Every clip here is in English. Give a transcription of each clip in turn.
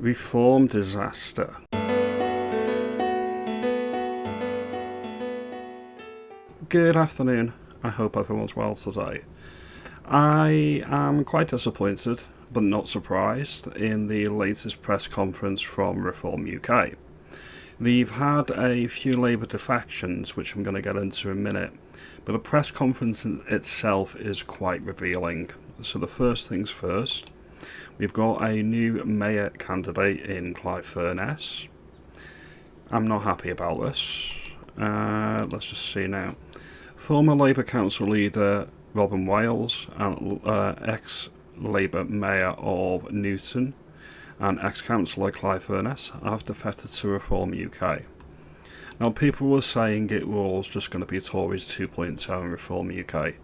Reform disaster. Good afternoon. I hope everyone's well today. I am quite disappointed, but not surprised, in the latest press conference from Reform UK. They've had a few Labour defections, which I'm going to get into in a minute, but the press conference itself is quite revealing. So the first things first, we've got a new mayor candidate in Furness. I'm not happy about this. Let's just see now. Former Labour Council leader Robin Wales and ex-Labour Mayor of Newton and ex-councillor Clive Furness have defected to Reform UK. Now, people were saying it was just going to be Tories 2.0 in Reform UK.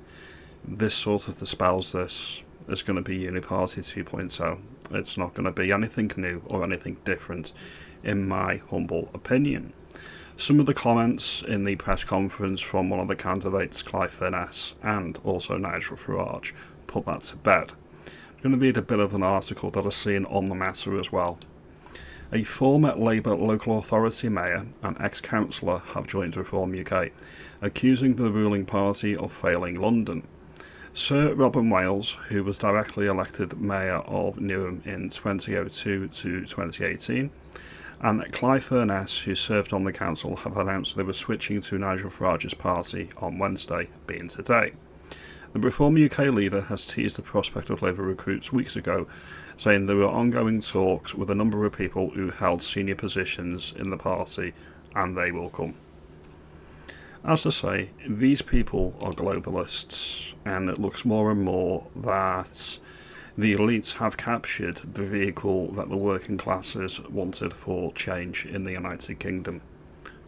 This sort of dispels this. It's going to be Uniparty 2.0. It's not going to be anything new or anything different, in my humble opinion. Some of the comments in the press conference from one of the candidates, Clive Furness, and also Nigel Farage, put that to bed. I'm going to read a bit of an article that I've seen on the matter as well. A former Labour local authority mayor and ex-councillor have joined Reform UK, accusing the ruling party of failing London. Sir Robin Wales, who was directly elected mayor of Newham in 2002 to 2018, and Clive Furness, who served on the council, have announced they were switching to Nigel Farage's party on Wednesday, being today. The Reform UK leader has teased the prospect of Labour recruits weeks ago, saying there were ongoing talks with a number of people who held senior positions in the party, and they will come. As I say, these people are globalists, and it looks more and more that the elites have captured the vehicle that the working classes wanted for change in the United Kingdom.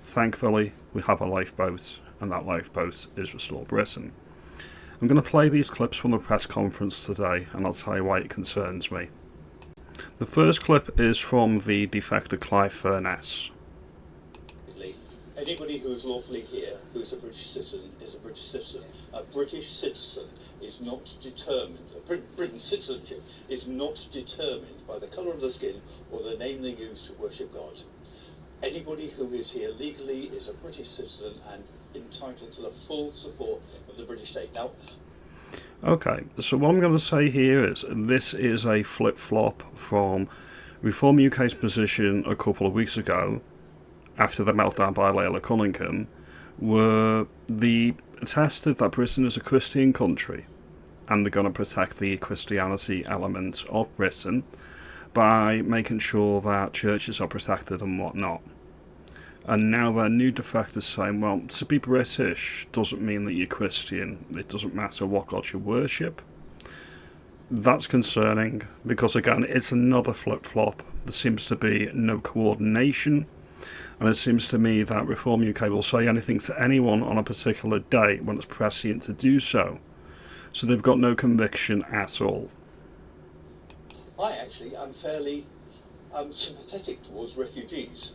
Thankfully, we have a lifeboat, and that lifeboat is Restore Britain. I'm going to play these clips from the press conference today, and I'll tell you why it concerns me. The first clip is from the defector Clive Furness. Anybody who is lawfully here, who is a British citizen, is a British citizen. A British citizen is not determined, Britain's citizenship is not determined by the colour of the skin or the name they use to worship God. Anybody who is here legally is a British citizen and entitled to the full support of the British state. Now, okay, so what I'm going to say here is this is a flip-flop from Reform UK's position a couple of weeks ago, after the meltdown by Layla Cunningham, where they attested that Britain is a Christian country and they're going to protect the Christianity element of Britain by making sure that churches are protected and whatnot. And now their new defectors saying, well, to be British doesn't mean that you're Christian. It doesn't matter what God you worship. That's concerning because, again, it's another flip-flop. There seems to be no coordination. And it seems to me that Reform UK will say anything to anyone on a particular day when it's prescient to do so. So they've got no conviction at all. I actually am fairly sympathetic towards refugees.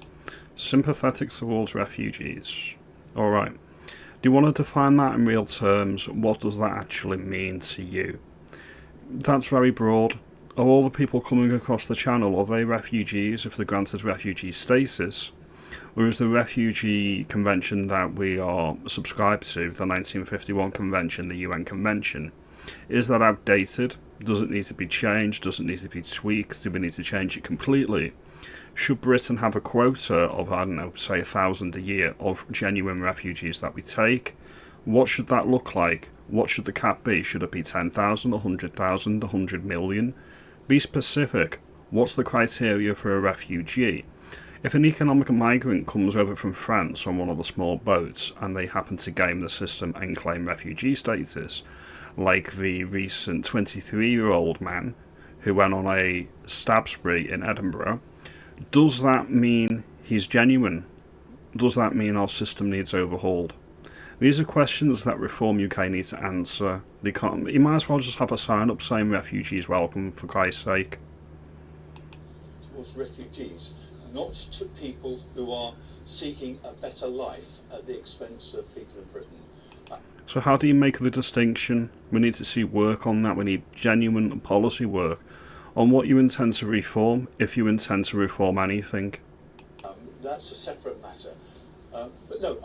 Sympathetic towards refugees. Alright. Do you want to define that in real terms? What does that actually mean to you? That's very broad. Are all the people coming across the channel, are they refugees if they're granted refugee status? Or is the refugee convention that we are subscribed to, the 1951 convention, the UN convention, is that outdated? Does it need to be changed? Does it need to be tweaked? Do we need to change it completely? Should Britain have a quota of, I don't know, say 1,000 a year of genuine refugees that we take? What should that look like? What should the cap be? Should it be 10,000, 100,000, 100 million? Be specific. What's the criteria for a refugee? If an economic migrant comes over from France on one of the small boats and they happen to game the system and claim refugee status, like the recent 23-year-old man who went on a stab spree in Edinburgh, does that mean he's genuine? Does that mean our system needs overhauled? These are questions that Reform UK need to answer. They can't. You might as well just have a sign up saying refugees welcome, for Christ's sake. Towards refugees, not to people who are seeking a better life at the expense of people in Britain. So how do you make the distinction? We need to see work on that. We need genuine policy work on what you intend to reform, if you intend to reform anything. That's a separate matter. But no,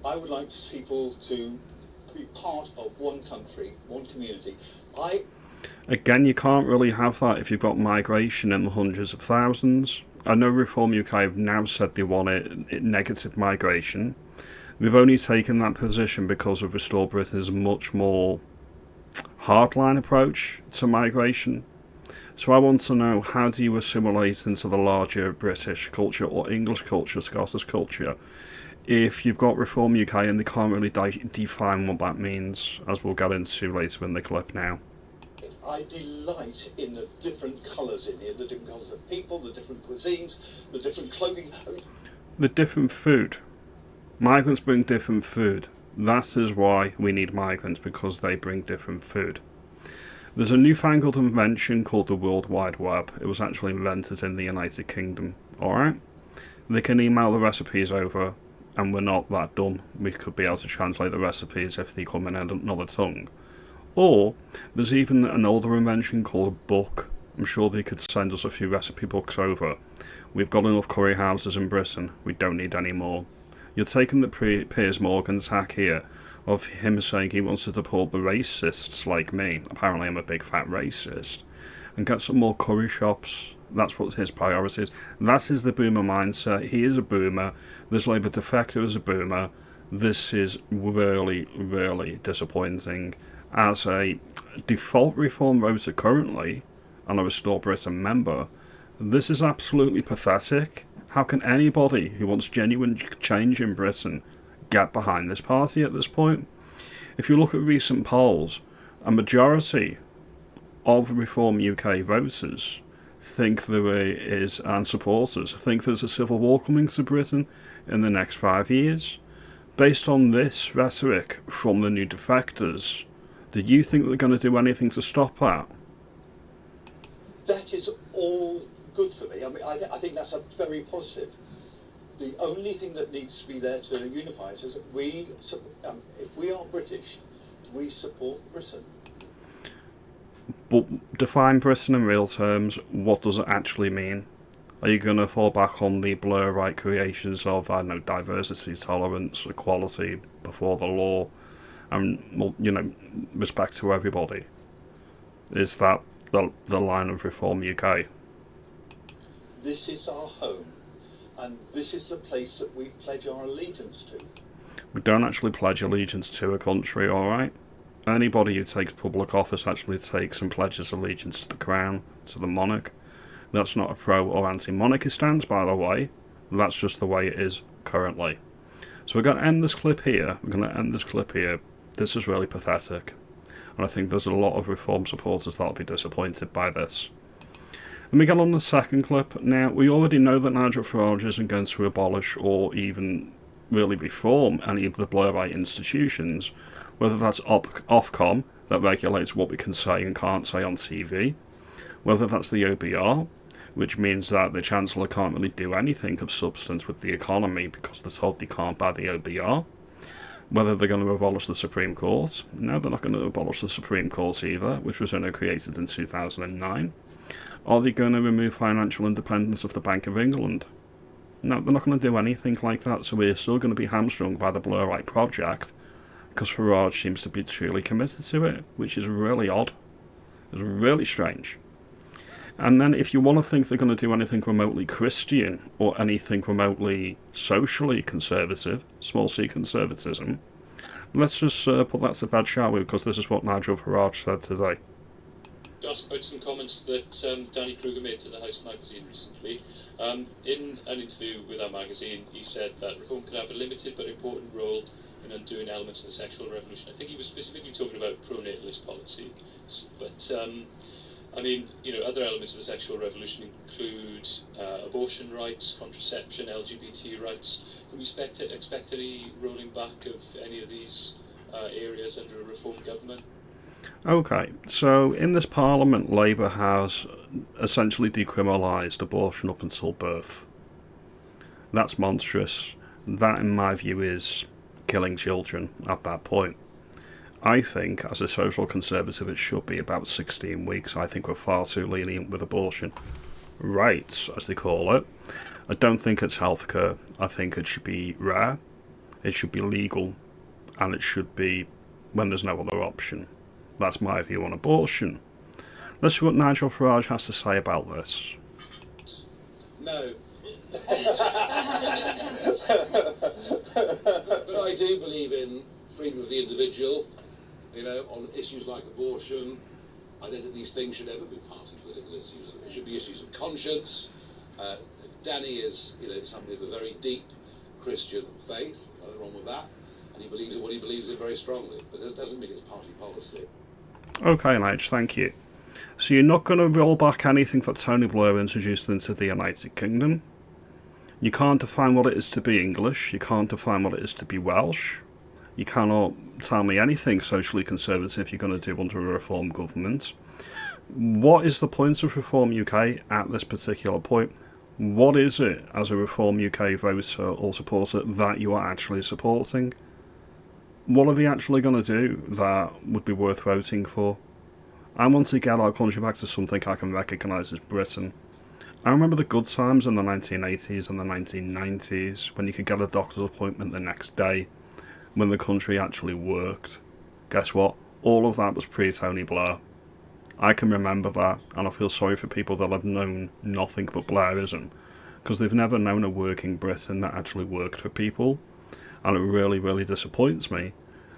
I would like people to be part of one country, one community. Again, you can't really have that if you've got migration in the hundreds of thousands. I know Reform UK have now said they want it negative migration. They've only taken that position because of Restore Britain's much more hardline approach to migration. So I want to know, how do you assimilate into the larger British culture or English culture, Scottish culture, if you've got Reform UK and they can't really define what that means, as we'll get into later in the clip now. I delight in the different colours in here, the different colours of people, the different cuisines, the different clothing. The different food. Migrants bring different food. That is why we need migrants, because they bring different food. There's a newfangled invention called the World Wide Web. It was actually invented in the United Kingdom. Alright? They can email the recipes over, and we're not that dumb. We could be able to translate the recipes if they come in another tongue. Or, there's even an older invention called a book. I'm sure they could send us a few recipe books over. We've got enough curry houses in Britain, we don't need any more. You're taking the Piers Morgan tack here, of him saying he wants to deport the racists like me, apparently I'm a big fat racist, and get some more curry shops. That's what his priority is. That is the boomer mindset. He is a boomer. This Labour defector is a boomer. This is really, really disappointing. As a default Reform voter currently, and a Restore Britain member, this is absolutely pathetic. How can anybody who wants genuine change in Britain get behind this party at this point? If you look at recent polls, a majority of Reform UK voters think there is, and supporters think there's a civil war coming to Britain in the next 5 years. Based on this rhetoric from the new defectors, do you think they're going to do anything to stop that? That is all good for me. I mean, I think that's a very positive. The only thing that needs to be there to unify us is that if we are British, we support Britain. But define Britain in real terms. What does it actually mean? Are you going to fall back on the Blairite creations of, I don't know, diversity, tolerance, equality before the law, and, you know, respect to everybody? Is that the line of Reform UK? This is our home, and this is the place that we pledge our allegiance to. We don't actually pledge allegiance to a country, alright? Anybody who takes public office actually takes and pledges allegiance to the Crown, to the monarch. That's not a pro or anti-monarchy stance, by the way. That's just the way it is currently. So we're going to end this clip here. This is really pathetic. And I think there's a lot of Reform supporters that'll be disappointed by this. Let me get on the second clip. Now, we already know that Nigel Farage isn't going to abolish or even really reform any of the Blairite institutions, whether that's Ofcom, that regulates what we can say and can't say on TV, whether that's the OBR, which means that the Chancellor can't really do anything of substance with the economy because they're told they can't by the OBR, whether they're going to abolish the Supreme Court. No, they're not going to abolish the Supreme Court either, which was only created in 2009. Are they going to remove financial independence of the Bank of England? No, they're not going to do anything like that, so we're still going to be hamstrung by the Blairite project, because Farage seems to be truly committed to it, which is really odd. It's really strange. And then if you want to think they're going to do anything remotely Christian, or anything remotely socially conservative, small c conservatism, let's just put that to bed, shall we, because this is what Nigel Farage said today. Ask about some comments that Danny Kruger made to the House magazine recently. In an interview with our magazine, he said that reform could have a limited but important role in undoing elements of the sexual revolution. I think he was specifically talking about pro-natalist policy, but I mean, you know, other elements of the sexual revolution include abortion rights, contraception, LGBT rights. Can we expect any rolling back of any of these areas under a reform government? Okay, so in this Parliament, Labour has essentially decriminalised abortion up until birth. That's monstrous. That, in my view, is killing children at that point. I think, as a social conservative, it should be about 16 weeks. I think we're far too lenient with abortion rights, as they call it. I don't think it's healthcare. I think it should be rare, it should be legal, and it should be when there's no other option. That's my view on abortion. Let's see what Nigel Farage has to say about this. No. But I do believe in freedom of the individual, on issues like abortion. I don't think these things should ever be party political issues. It should be issues of conscience. Danny is, somebody of a very deep Christian faith. Nothing wrong with that. And he believes in what he believes in very strongly. But it doesn't mean it's party policy. Okay, Nigel, thank you. So you're not going to roll back anything that Tony Blair introduced into the United Kingdom. You can't define what it is to be English. You can't define what it is to be Welsh. You cannot tell me anything socially conservative you're going to do under a Reform government. What is the point of Reform UK at this particular point? What is it, as a Reform UK voter or supporter, that you are actually supporting? What are they actually going to do that would be worth voting for? I want to get our country back to something I can recognise as Britain. I remember the good times in the 1980s and the 1990s, when you could get a doctor's appointment the next day, when the country actually worked. Guess what? All of that was pre-Tony Blair. I can remember that, and I feel sorry for people that have known nothing but Blairism, because they've never known a working Britain that actually worked for people, and it really, really disappoints me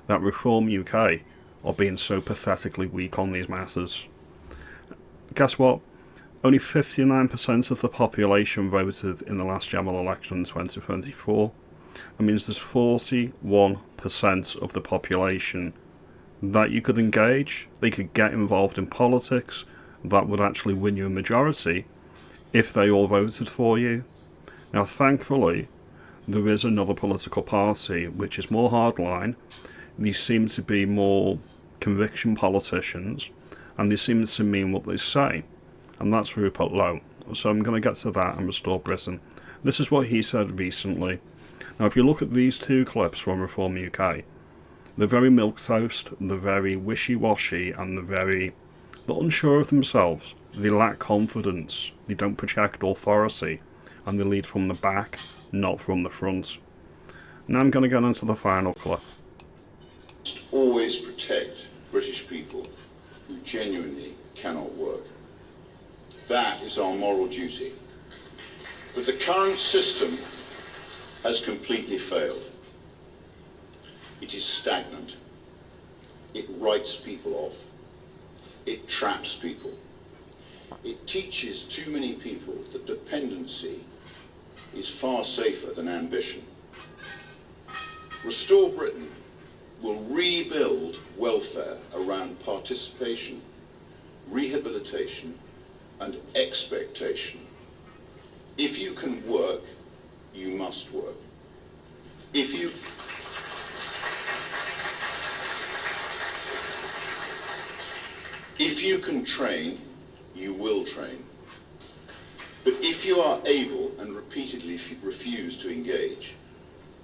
that Reform UK are being so pathetically weak on these matters. Guess what? Only 59% of the population voted in the last general election in 2024. That means there's 41% of the population that you could engage, they could get involved in politics, that would actually win you a majority if they all voted for you. Now, thankfully, there is another political party which is more hardline. These seem to be more conviction politicians, and they seem to mean what they say, and that's Rupert Lowe. So I'm going to get to that and Restore Britain. This is what he said recently. Now, if you look at these two clips from Reform UK, they're very milquetoast, they're very wishy-washy, and they're unsure of themselves. They lack confidence, they don't project authority, and they lead from the back, not from the front. Now I'm going to get into the final clip. Always protect British people who genuinely cannot work. That is our moral duty. But the current system has completely failed. It is stagnant. It writes people off. It traps people. It teaches too many people that dependency is far safer than ambition. Restore Britain will rebuild welfare around participation, rehabilitation, and expectation. If you can work, you must work. If you can train, you will train. But if you are able and repeatedly refuse to engage,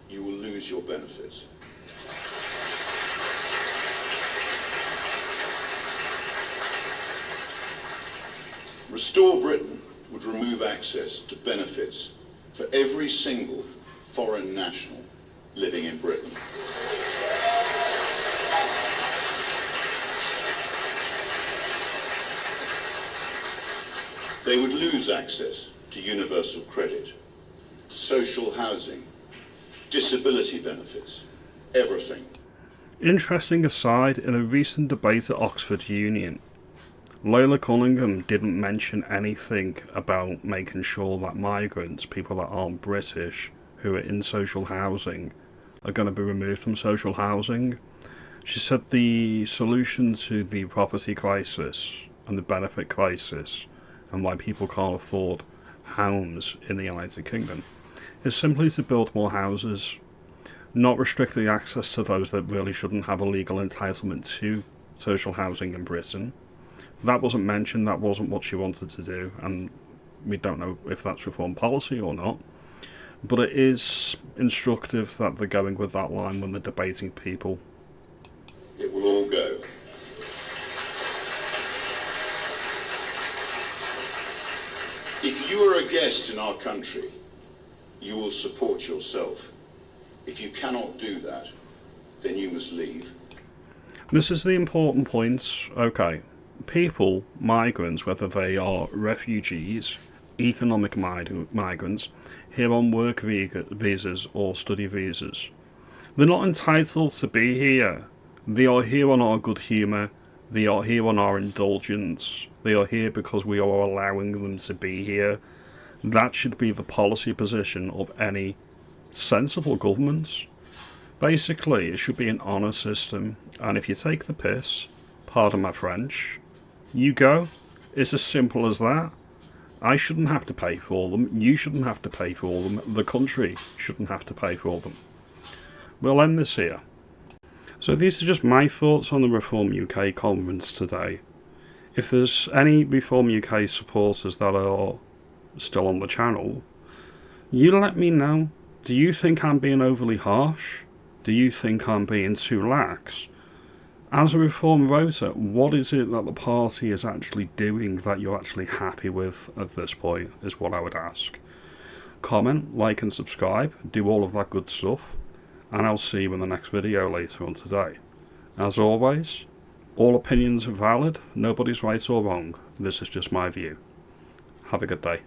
you will lose your benefits. Restore Britain would remove access to benefits for every single foreign national living in Britain. They would lose access to universal credit, social housing, disability benefits, everything. Interesting aside, in a recent debate at Oxford Union, Lola Cunningham didn't mention anything about making sure that migrants, people that aren't British, who are in social housing, are going to be removed from social housing. She said the solution to the property crisis and the benefit crisis and why people can't afford homes in the United Kingdom is simply to build more houses, not restrict the access to those that really shouldn't have a legal entitlement to social housing in Britain. That wasn't mentioned, that wasn't what she wanted to do, and we don't know if that's reform policy or not. But it is instructive that they're going with that line when they're debating people. It will all go. If you are a guest in our country, you will support yourself. If you cannot do that, then you must leave. This is the important point. Okay, people, migrants, whether they are refugees, economic migrants, here on work visas or study visas, they're not entitled to be here. They are here on our good humour. They are here on our indulgence. They are here because we are allowing them to be here. That should be the policy position of any sensible government. Basically, it should be an honour system, and if you take the piss, pardon my French, you go. It's as simple as that. I shouldn't have to pay for them. You shouldn't have to pay for them. The country shouldn't have to pay for them. We'll end this here. So these are just my thoughts on the Reform UK conference today. If there's any Reform UK supporters that are still on the channel, you let me know. Do you think I'm being overly harsh? Do you think I'm being too lax? As a Reform voter, what is it that the party is actually doing that you're actually happy with at this point, is what I would ask. Comment, like and subscribe, do all of that good stuff, and I'll see you in the next video later on today. As always, all opinions are valid, nobody's right or wrong, this is just my view. Have a good day.